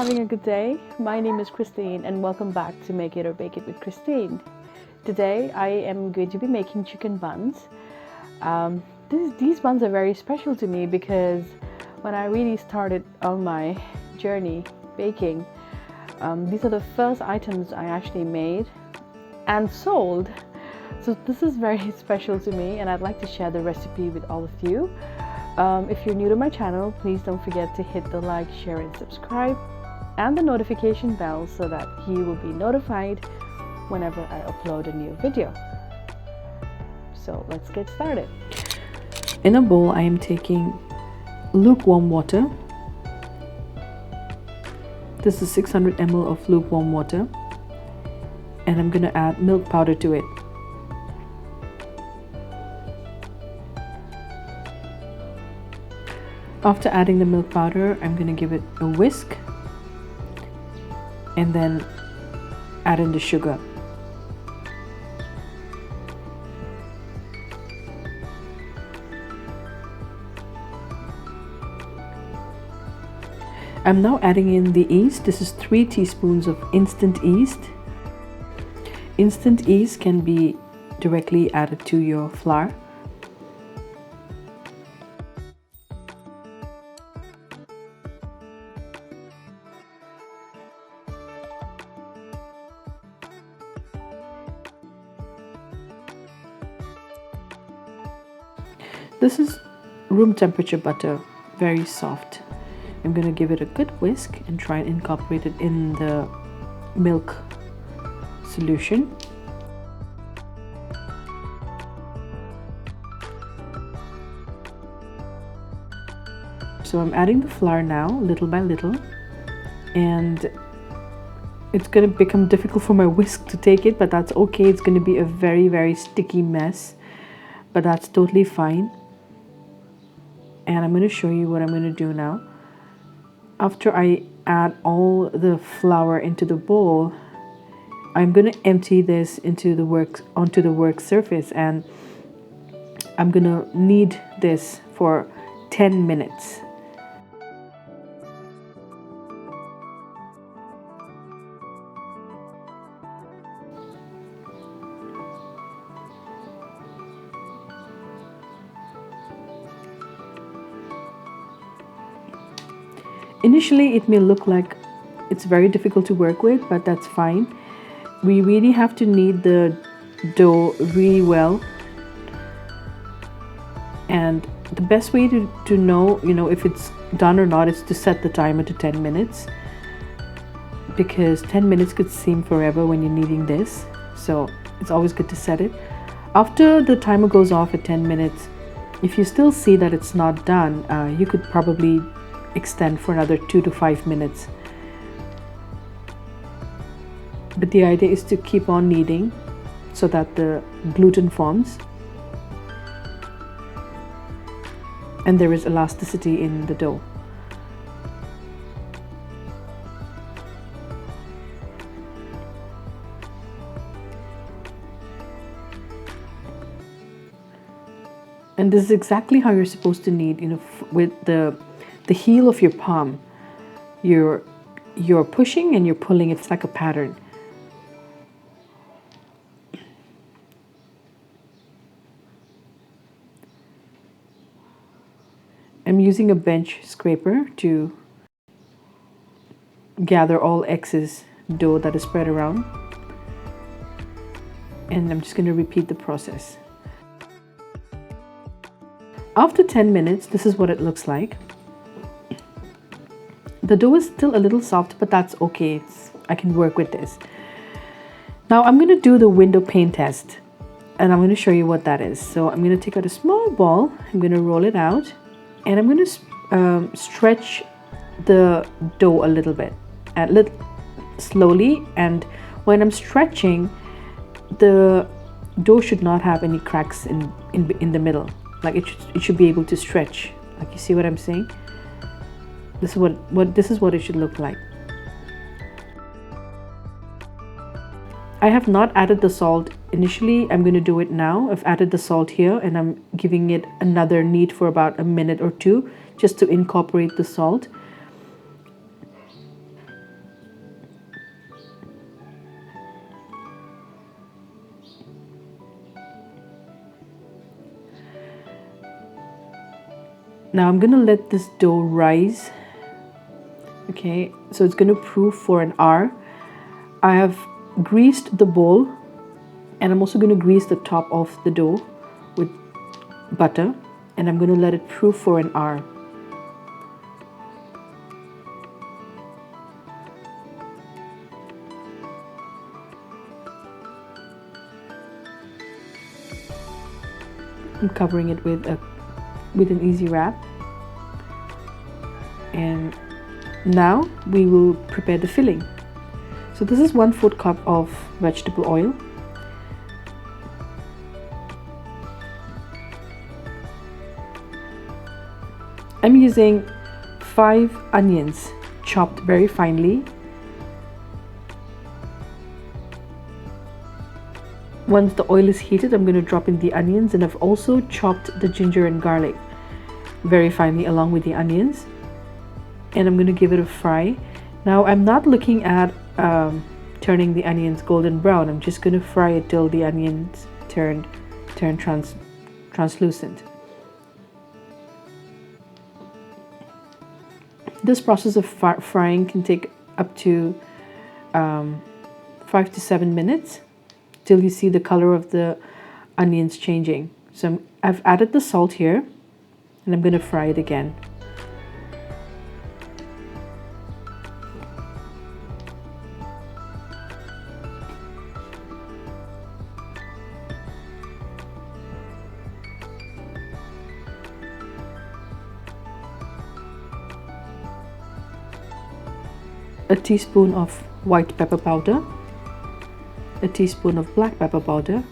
having a good day. My name is Christine and welcome back to Make It or Bake It with Christine. Today I am going to be making chicken buns. These buns are very special to me because when I really started on my journey baking, these are the first items I actually made and sold. So this is very special to me and I'd like to share the recipe with all of you. If you're new to my channel, please don't forget to hit the like, share and subscribe and the notification bell so that you will be notified whenever I upload a new video. So let's get started. In a bowl, I am taking lukewarm water. This is 600 ml of lukewarm water and I'm going to add milk powder to it. After adding the milk powder, I'm going to give it a whisk and then add in the sugar. I'm now adding in the yeast. This is 3 teaspoons of instant yeast. Instant yeast can be directly added to your flour. This is room temperature butter, very soft. I'm going to give it a good whisk and try and incorporate it in the milk solution. So I'm adding the flour now, little by little, and it's going to become difficult for my whisk to take it, but that's okay. It's going to be a very, very sticky mess, but that's totally fine. And I'm going to show you what I'm going to do now. After I add all the flour into the bowl, I'm going to empty this onto the work surface, and I'm going to knead this for 10 minutes. Initially, it may look like it's very difficult to work with, but that's fine. We really have to knead the dough really well. And the best way to know, if it's done or not is to set the timer to 10 minutes. Because 10 minutes could seem forever when you're kneading this. So it's always good to set it. After the timer goes off at 10 minutes, if you still see that it's not done, you could probably extend for another 2 to 5 minutes. But the idea is to keep on kneading so that the gluten forms and there is elasticity in the dough. And this is exactly how you're supposed to knead, with the heel of your palm. You're pushing and you're pulling. It's like a pattern. I'm using a bench scraper to gather all excess dough that is spread around. And I'm just going to repeat the process. After 10 minutes, this is what it looks like. The dough is still a little soft, but that's okay. I can work with this. Now I'm going to do the window pane test, and I'm going to show you what that is. So I'm going to take out a small ball, I'm going to roll it out, and I'm going to stretch the dough a little bit, slowly. And when I'm stretching, the dough should not have any cracks in the middle. Like it should be able to stretch. Like, you see what I'm saying? This is what it should look like. I have not added the salt initially. I'm going to do it now. I've added the salt here and I'm giving it another knead for about a minute or two just to incorporate the salt. Now I'm gonna let this dough rise. Okay, so it's gonna proof for an hour. I have greased the bowl, and I'm also gonna grease the top of the dough with butter, and I'm gonna let it proof for an hour. I'm covering it with an easy wrap. And now we will prepare the filling. So this is 1/4 cup of vegetable oil. I'm using 5 onions chopped very finely. Once the oil is heated, I'm going to drop in the onions, and I've also chopped the ginger and garlic very finely along with the onions, and I'm going to give it a fry. Now I'm not looking at turning the onions golden brown. I'm just going to fry it till the onions turn translucent. This process of frying can take up to 5 to 7 minutes till you see the color of the onions changing. So I've added the salt here, and I'm going to fry it again. A teaspoon of white pepper powder, a teaspoon of black pepper powder,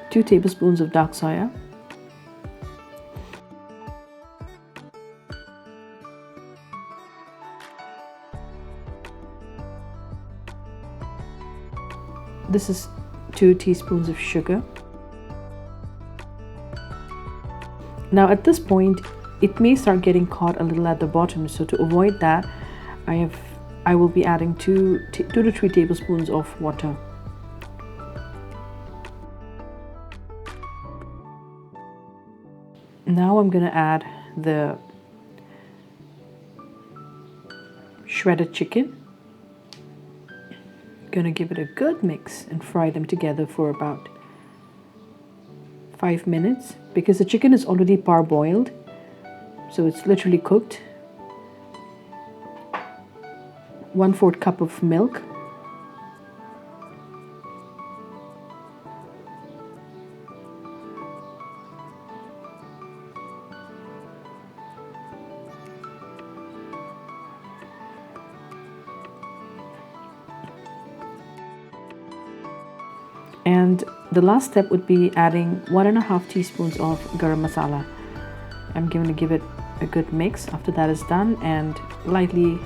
two tablespoons of dark soya, this is 2 teaspoons of sugar. Now at this point, it may start getting caught a little at the bottom, so to avoid that, I will be adding 2 to 3 tablespoons of water. Now I'm going to add the shredded chicken. Going to give it a good mix and fry them together for about 5 minutes, because the chicken is already parboiled, so it's literally cooked. 1/4 cup of milk, and the last step would be adding 1.5 teaspoons of garam masala. I'm going to give it a good mix after that is done, and lightly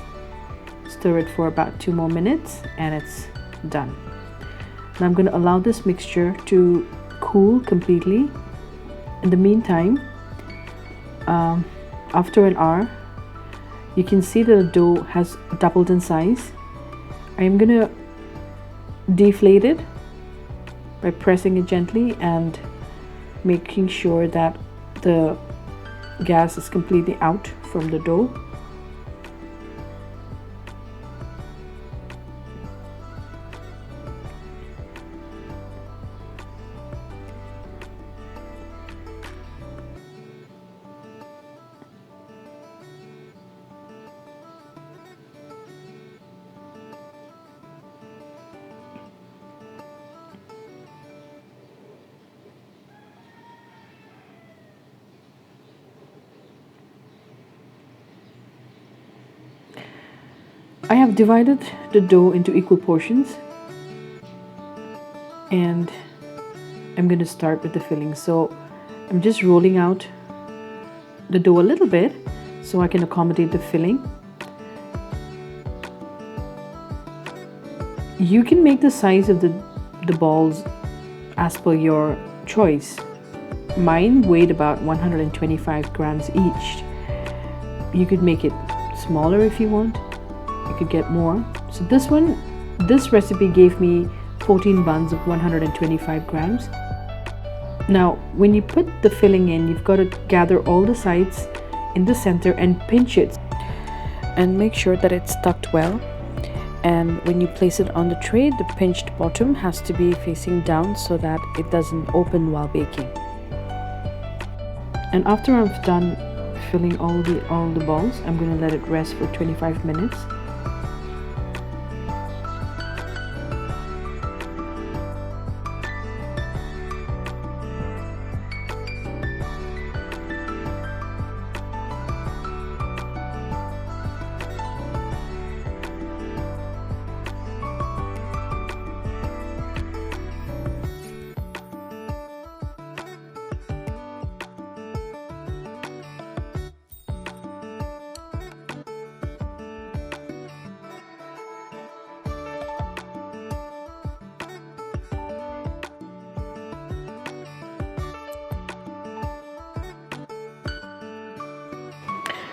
stir it for about 2 more minutes, and it's done. Now I'm going to allow this mixture to cool completely. In the meantime, after an hour, you can see that the dough has doubled in size. I am going to deflate it by pressing it gently and making sure that the gas is completely out from the dough. I have divided the dough into equal portions, and I'm going to start with the filling. So I'm just rolling out the dough a little bit so I can accommodate the filling. You can make the size of the balls as per your choice. Mine weighed about 125 grams each. You could make it smaller if you want. You could get more. So this recipe gave me 14 buns of 125 grams. Now, when you put the filling in, you've got to gather all the sides in the center and pinch it. And make sure that it's tucked well. And when you place it on the tray, the pinched bottom has to be facing down so that it doesn't open while baking. And after I've done filling all the balls, I'm going to let it rest for 25 minutes.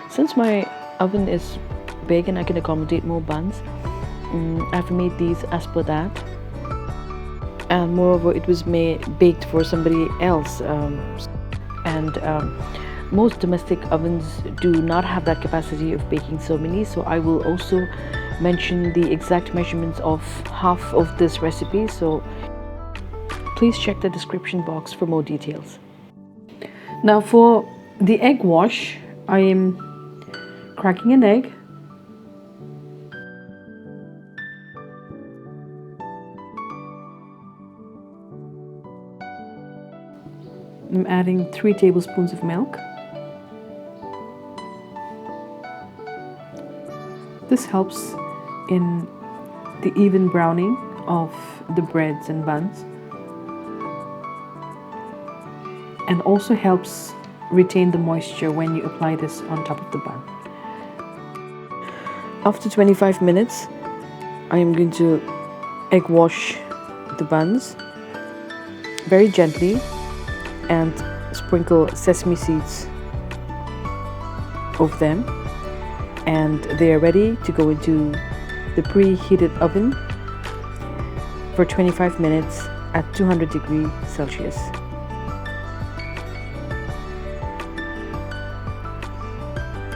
Since my oven is big and I can accommodate more buns, I've made these as per that. And moreover, it was baked for somebody else. Most domestic ovens do not have that capacity of baking so many. So I will also mention the exact measurements of half of this recipe. So please check the description box for more details. Now for the egg wash, I am cracking an egg. I'm adding 3 tablespoons of milk. This helps in the even browning of the breads and buns, and also helps retain the moisture when you apply this on top of the bun. After 25 minutes, I am going to egg wash the buns very gently and sprinkle sesame seeds over them, and they are ready to go into the preheated oven for 25 minutes at 200 degrees Celsius.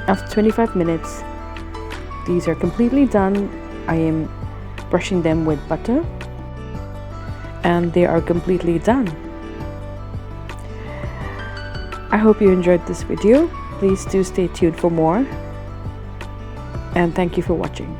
After 25 minutes, these are completely done. I am brushing them with butter, and they are completely done. I hope you enjoyed this video. Please do stay tuned for more, and thank you for watching.